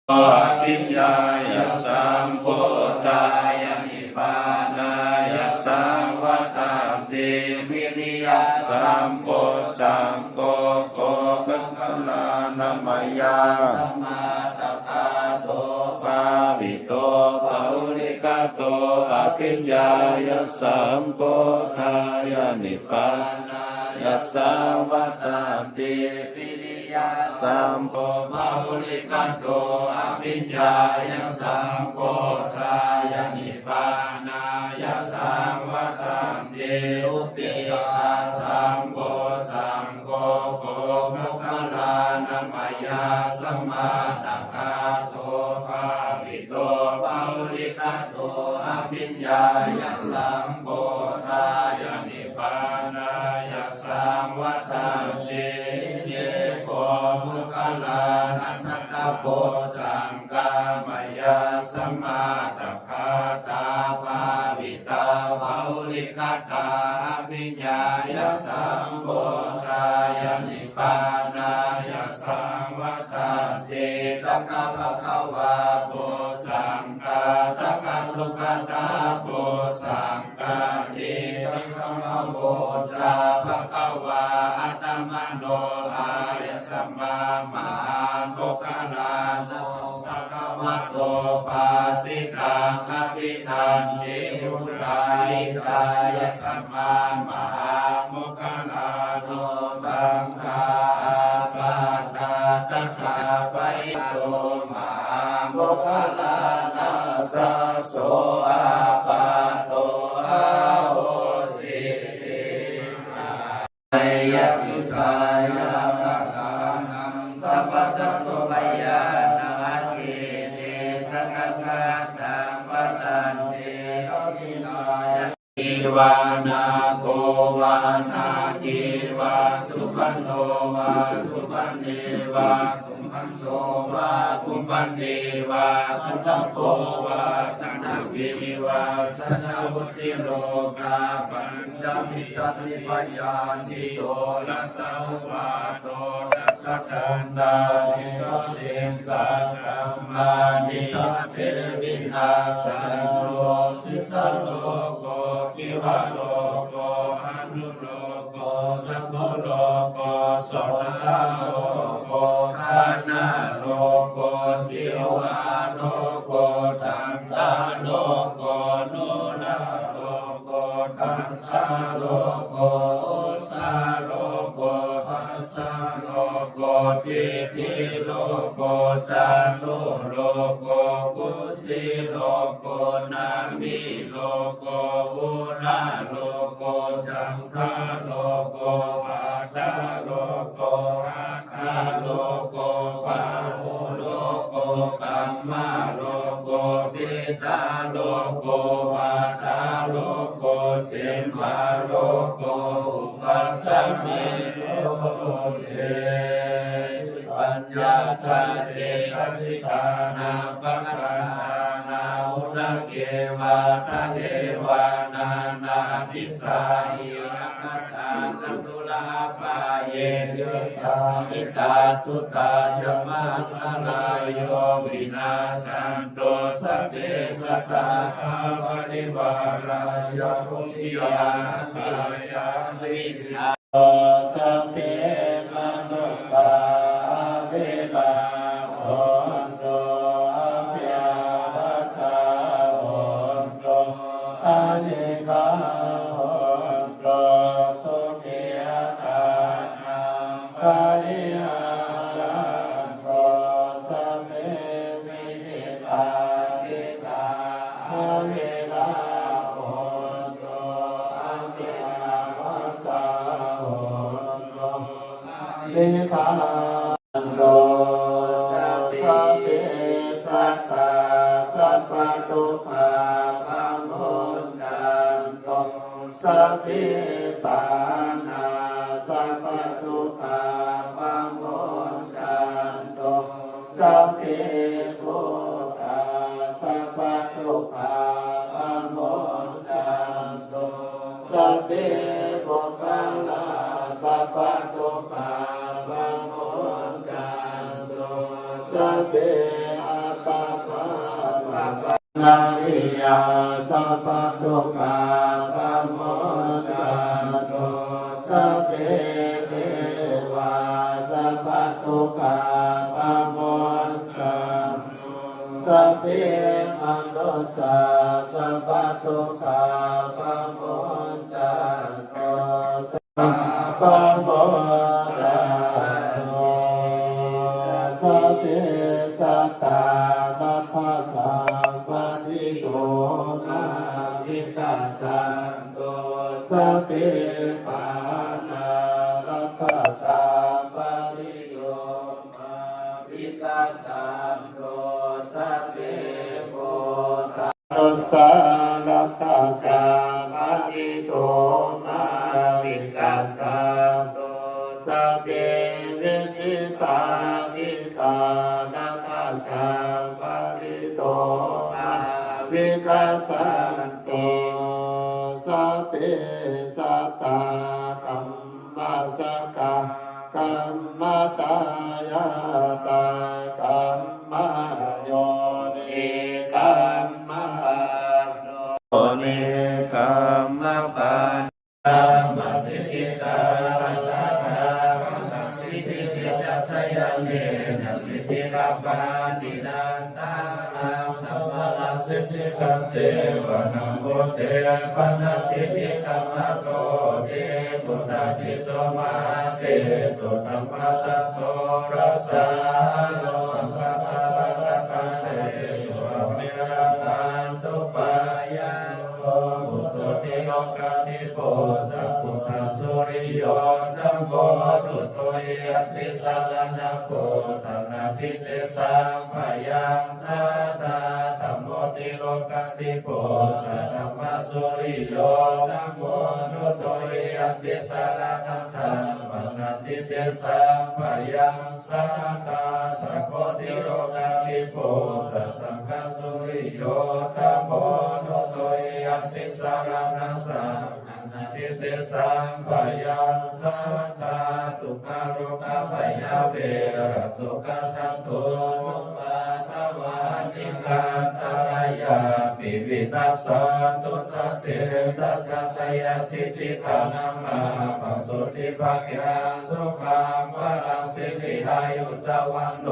ปิญญายสัมโพธายนิพพานายสังวัฏฏันติวิริยสัมโพสังโฆโคกัสสลานามยาสัมมาตถาโตภาวิโตภาอุริกโตอภิญญายสัมโพธายนิพพานายสังวัฏฏันติวิริยสัมโพภาอุริกโตอภิญญายสัมโพธายนิพพานายสังวัฏฏันติอุปิยสัมโพสังโฆโกมุขลานามยาสัมมาตถาโตภาวิโตภาอุริกโตอภิญญายสัมโพธายนิพพานายสังวัฏฏันติเนโกมุขลานัสสตโพสังกามยาสัมมาตถาตาภาวิตาภาอุริกตาอภิญญายสัมโพธายนิพพานายสังวัฏฏันติตถะภะคะวะโพสังฆาตถะสุขตาโพสังฆาติตังธัมโมจาภะคะวะอะตมโนอารยสัมมามาโมคคัลลาโนภะคะวะโตภาสิตังอภินันติอุตาริกายสัมมามาโมคคัลลาโนสังฆาปาตาตถาไวโตมาโมคคัลลานัสสะโสอาปาโตอาโหสิติมายัตติสายาตตานังสัพพสัตโตปยานาสิเตสังฆัสสะสัมปตันเตอภินายทิวานาโกวานาทิวาสุปันโนวาสุปันเนวาคุมพันโตวาคุมพันเนวาทันตโพวาทันตวิวาสันวุติโลกาปัญจมิสัตติปยานิโสลัสสะอุปาโตนัสสะกันดานิโรเดงสังกัมมานิสัพเพวินาสันโตสิสะโลโกกิวะโลโกอนุโลโกสัพพโลโกโสตโลโกคานาโลโกจิวาโลโกตันตาโลโกโนนาโลโกตันตาโลโกสาโลโกภัสสะโลโกปิติโลโกจันโลโกกุสิโลโกนามิโลโกอุนาโลโกจังคาโลโกอาตาโลโกอาคาโลโกปาโหโลโกกัมมาโลโกปิตาโลโกวาตาโลโกสิมหาโลโกอุปัสสมิโลเทปัญญาสัจเจกสิกานาปะคันธานาอุณเกวาทะเทวานานาทิสาหิยัคตาสัตุลาปาเยยุทธามิตาสุตาชมังคลายโยวินาสันโตสัพเพสัตตาสาวะริวารายะภุติยานันทายาลิสาสัพเพมนุสสาเวลาโหตุอัพยาปัสสะโหตุอานิกาโหตุสุขิยตานังปะริหารันโตสัพเพวินิพพานิกาอเวลาโหตุอัพยาปัสสะโหตุนิพพาโลสัพเพสัตตาสัพพทุกขาปัมโมจันโตสัพเพปานาสัพพทุกขาปัมโมจันโตสัพเพพุทธาสัพพทุกขาปัมโมจันโตสัพเพปุคคลาสัพพทุกขาปัมโมจันโตสัพเพ นาริยาสัพพทุกขาปโมจันโตสัพเพเทวาสัพพทุกขาปโมจันโตสัพเพมนุสสาสัพพทุกขาปโมจันโตสัพพโมจันโตสัพเพสัตตาสัทธาสัพพทิโกนาวิกัสสันโตสัพเพปานาสัทธาสัพพทิโกนาวิกัสสันโตสัพเพโกตัสสะรัตถะสัพพทิโกนาวิกัสสันโตสัพเพวิสิปาทิกานัตถะสัพพทิโตนาวิกัสสันโตสัพเพสัตตากัมมัสสกะกัมมตายาตากัมมโยนิกัมมโยนิกัมมปันธัมมสิกิตาปันตาคัมตังสิติติจัสสยาเนนะสิติกัปปานินันตานังสัมมาลังสิติกังเตวะนัมโมเตปันนสิติกัมมะโตเตปุตตะจิตโตมาเตโตธัมมาจัตโตรัสสะโนสังฆะตะระตะกัสเสโยอะเมระกันตุปายาโยพุทโธติโลกาธิโปจักขุทัสสุริโยธัมโมดุจโตเยติสารณะโพธนาทิเตสัมภยังสัตตาธัมโมติโลกาธิโปจักธัมมสุริโยธัมโมดุจโตเยติสารณะธรรมนาทิเตสัมภยังสัตตาสังโฆติโลกาธิโปจักสังฆสุริโยธัมโมดุจโตเยติสารณะสัมทิเตสัมภยังสัตตาทุกขโรคภยเวรสุขสันตุสุปาทวานิกันตรายาปิวินัสสันตุสัตเตจัสสัจยสิทธิธานังมาปัสสุติภคยาสุขังวรังสิริอายุจวันโน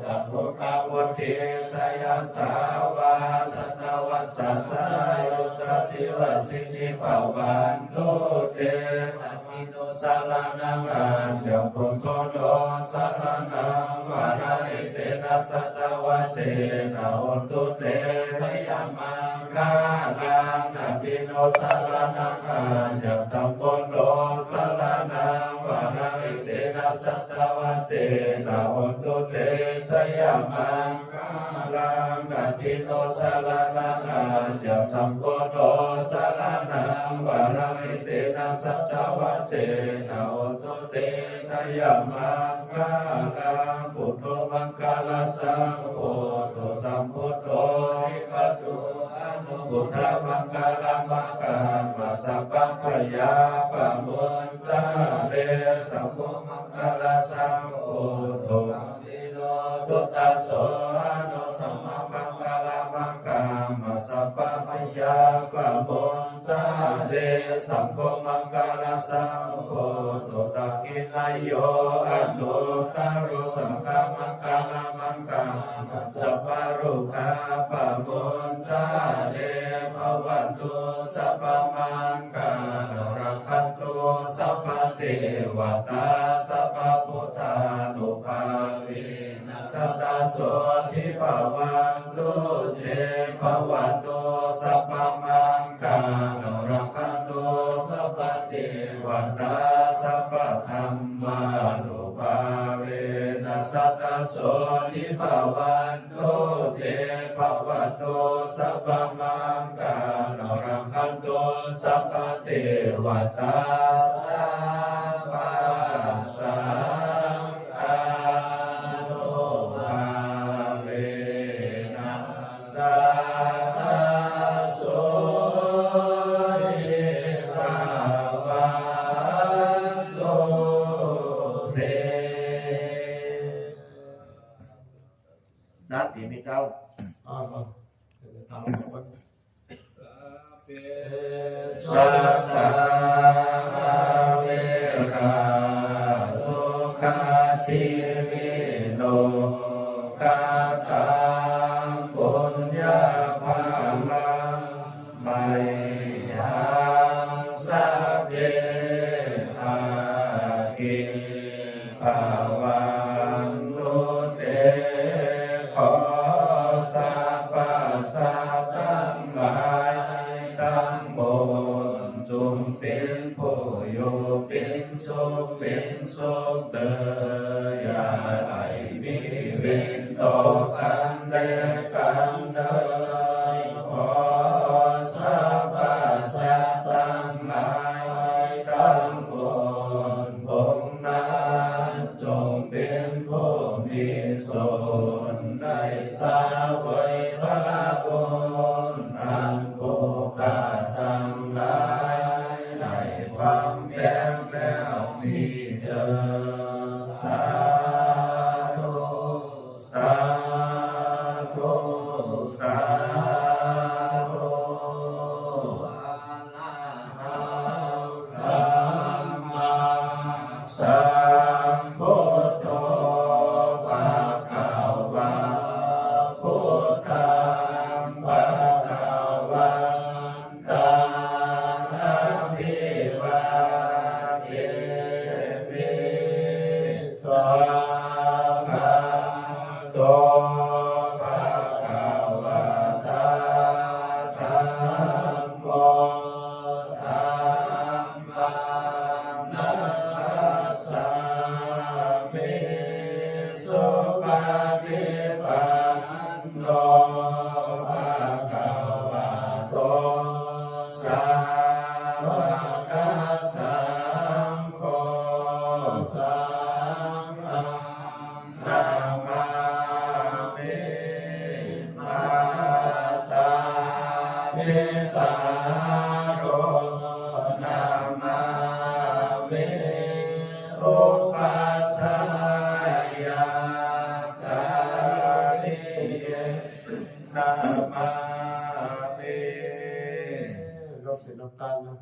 จักขุกาวุฒิจยาสาวาสัตวัสสัจายุจติวสิทธิภวันตุเตมิโนสารนังอันยังปุถโตโนสารนังวาระอิเตนะสัจวัจเจนะโหตุเตสยามังกาลังนาทิโนสารนังอันยังตัมปุโนสารนังวาระอิเตนะสัจวัจเจนะโหตุเตสยามังกาลังนาทิโนสารนังอันยังสัมปุโนสารนังวาระอิเตนะสัจวัจเจนะโหตุเตชยมังคาลังพุทโธมังคลาสังโฆโตสัมพุทโธหิปัสสุอนุพุทธมังคลังมังคังมาสัพพังพยาปะมุนจาเลสัพพมังคลาสังโฆโตตุตตะโสอนุสัมมามังคลังมังคังมาสัพพังพยาปะมุนจาเลสัพพมังคลาสังโฆโตตักขินายโยอนุตตรุสังฆมังคลังมังคังสัพพะรุขะปะมุนจาเลภวันตุสัพพมังคารักขันตุสัพพเทวตาสัพพพุทธานุภาเวนัสสตาโสทิภวันตุเตภวันตุสัพพมังคารักขันตุสัพพเทวตาสัพพธรรมานุภาเวนัสสตาโสทิภวันตุเตภวันตุสัพพมังคารักขันตุสัพพเทวตาสัพพสังฆานุภาเวนัสสตาโสทิภวันตุเตนัดที่มีเก้า สัตตาเวราสุขาชีวิโนกาตังปุญญาภาลังไมหังสัพเพอาคิภาวันตุเตขอสัพพะสัตว์ทั้งหลายทั้งหมดจงเป็นผู้อยู่เป็นสุขเป็นสุขเถิดอย่าได้มีเวรต่อกันและกันเถิดขอสัพพะสัตว์ทั้งหลายทั้งหมดพงนั้นจงเป็นผู้มีส่วนได้สาวกพระบุญอันผู้กาทั้งหลายได้ความแย้มแล้วมีเถิดสาธุสาธุสาธุสัมมาสัมพุทโธภะคะวะพุทธังภะคะวันตังอะภิวาเทมิสวากขาโตภะคะวะตาธัมโมธัมมังนัสสามิสุปฏิปันโนภะคะวะโตสาวกสังโฆสังฆังนามามิมาตาปิตาโรนามามิอุปัชฌายาตานินามามิลบเสียงน้ำตาลนะ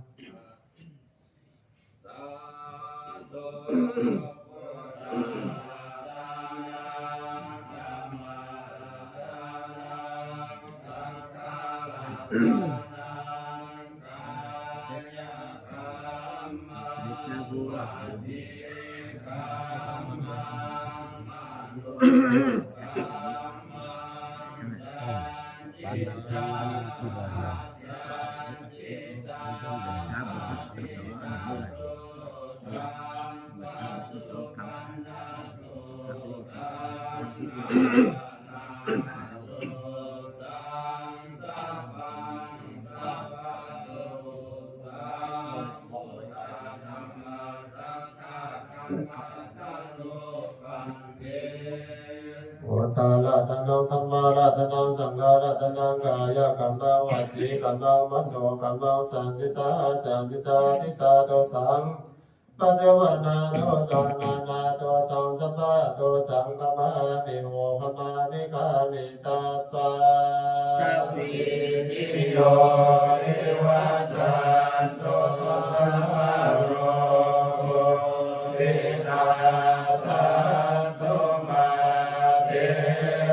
โอตาละธนังธรรมาละธนังสังฆาละธนังกายกัมมังวจีกัมมังมโนกัมมังสังจิตาทิตาโตสังปัจจวนาโตสังนานาโตสังสัพพะโตสังกัมมามิโหกัมมามิกามิตาปาสัพพิติโยวิวัจจันโตสัพพะโรโควินาศโตมาเต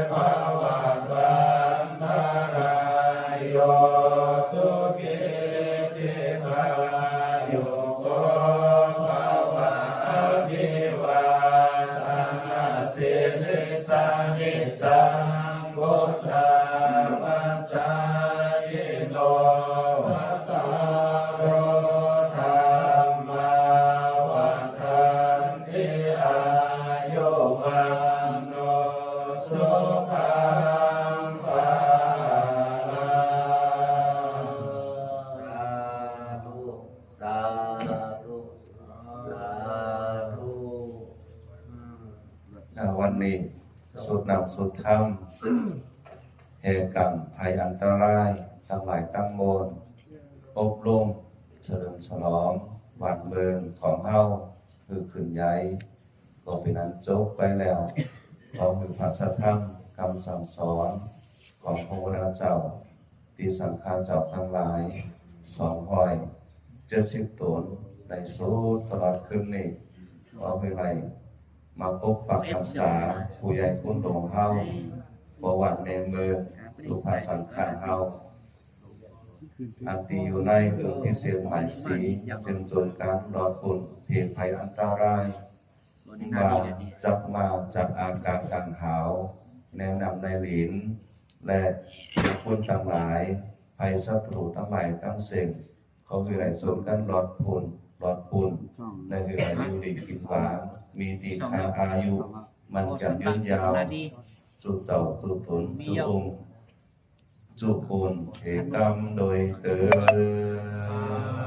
ภวัตวันตรายโยสุขิติภายุโกภวะอภิวาทนาสิลิสานิจังพุทธาปัจจายโนสัตตาโรธรรมาวันทันติอายุวันโนสุขังภาลัง สาธุสาธุ วันนี้สุดนำสุดธรรมเหตุกรรมภัยอันตรายทั้งหลายตั้งมวลอบรมเฉลิมฉลองวันเบินของเฮาคือขึ้นใหญ่ก็เป็นอันจบไปแล้วขอมือพระสัทธรรมคำสั่งสอน ของพระพุทธเจ้าที่สังฆาเจ้าทั้งหลาย270 ตนในสูตรตลอดคืนนี้เอาไปไว้มาพบปักรักษาผู้ใหญ่คุณหลวงเฮาประวัติในเมืองลูกภาสังฆาเฮาอันที่อยู่ในเมืองที่เสียหมายสีจึงจนการรอดผลเพียงภัยอันตรายมาจับมาจากอากาศกังหาวแนะนำในหลินและคนต่างหลายภัยศัตรูทั้งหลายทั้งสิ้นเขาคือไหลจนกันรอดผลในคือไหลอยู่ดีกินหวานมีตีคาอายุมันจะยืนยาวจุเจ้าจุตนจุองค์จุปุนเอกรรมโดยเตอ